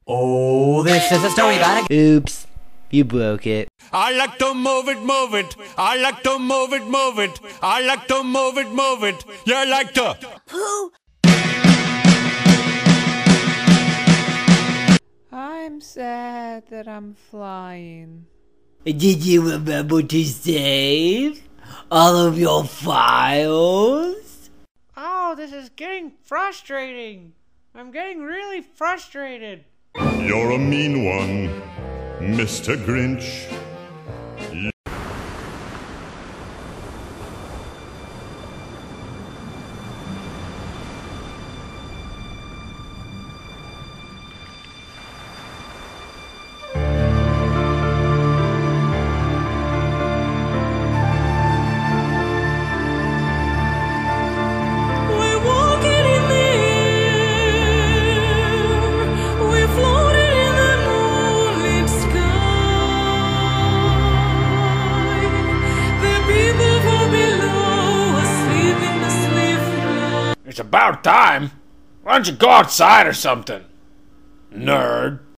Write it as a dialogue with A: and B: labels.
A: Oh, this is a story about a...
B: Oops, you broke it.
C: I like to move it, move it. I like to move it, move it. I like to move it, move it. You like to...
D: Who?
E: I'm sad that I'm flying.
B: Did you remember to save all of your files?
E: Oh, this is getting frustrating. I'm getting really frustrated.
C: You're a mean one, Mr. Grinch.
F: It's about time. Why don't you go outside or something? Nerd.